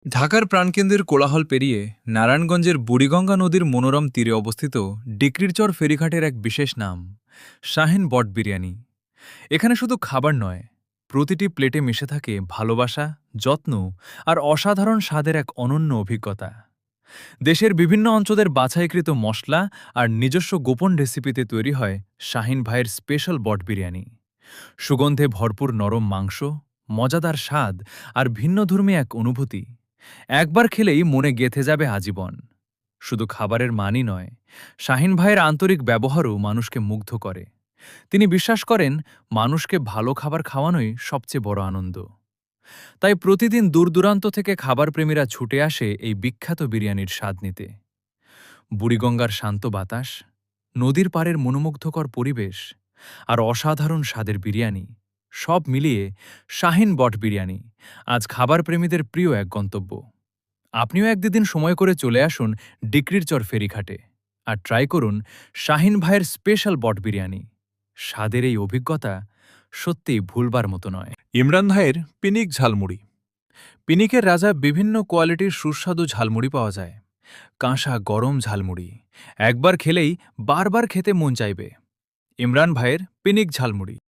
ঢাকার প্রাণকেন্দ্রের কোলাহল পেরিয়ে নারায়ণগঞ্জের বুড়িগঙ্গা নদীর মনোরম তীরে অবস্থিত ডিকরিরচর ফেরিঘাটের এক বিশেষ নাম শাহিন বট বিরিয়ানি। এখানে শুধু খাবার নয়, প্রতিটি প্লেটে মিশে থাকে ভালোবাসা, যত্ন আর অসাধারণ স্বাদের এক অনন্য অভিজ্ঞতা। দেশের বিভিন্ন অঞ্চলের বাছাইকৃত মশলা আর নিজস্ব গোপন রেসিপিতে তৈরি হয় শাহিন ভাইয়ের স্পেশাল বট বিরিয়ানি। সুগন্ধে ভরপুর নরম মাংস, মজাদার স্বাদ আর ভিন্নধর্মী এক অনুভূতি একবার খেলেই মনে গেঁথে যাবে আজীবন। শুধু খাবারের মানই নয়, শাহিন ভাইয়ের আন্তরিক ব্যবহারও মানুষকে মুগ্ধ করে। তিনি বিশ্বাস করেন মানুষকে ভালো খাবার খাওয়ানোই সবচেয়ে বড় আনন্দ। তাই প্রতিদিন দূরদূরান্ত থেকে খাবারপ্রেমীরা ছুটে আসে এই বিখ্যাত বিরিয়ানির স্বাদ নিতে। বুড়িগঙ্গার শান্ত বাতাস, নদীর পাড়ের মনোমুগ্ধকর পরিবেশ আর অসাধারণ স্বাদের বিরিয়ানি, সব মিলিয়ে শাহিন বট বিরিয়ানি আজ খাবারপ্রেমীদের প্রিয় এক গন্তব্য। আপনিও একদিন সময় করে চলে আসুন ডিকরিরচর ফেরিঘাটে আর ট্রাই করুন শাহিন ভাইয়ের স্পেশাল বট বিরিয়ানি। স্বাদের এই অভিজ্ঞতা সত্যিই ভুলবার মতো নয়। ইমরান ভাইয়ের পিনিক ঝালমুড়ি। পিনিকের রাজা বিভিন্ন কোয়ালিটির সুস্বাদু ঝালমুড়ি পাওয়া যায়। কাঁসা গরম ঝালমুড়ি, একবার খেলেই বারবার খেতে মন চাইবে। ইমরান ভাইয়ের পিনিক ঝালমুড়ি।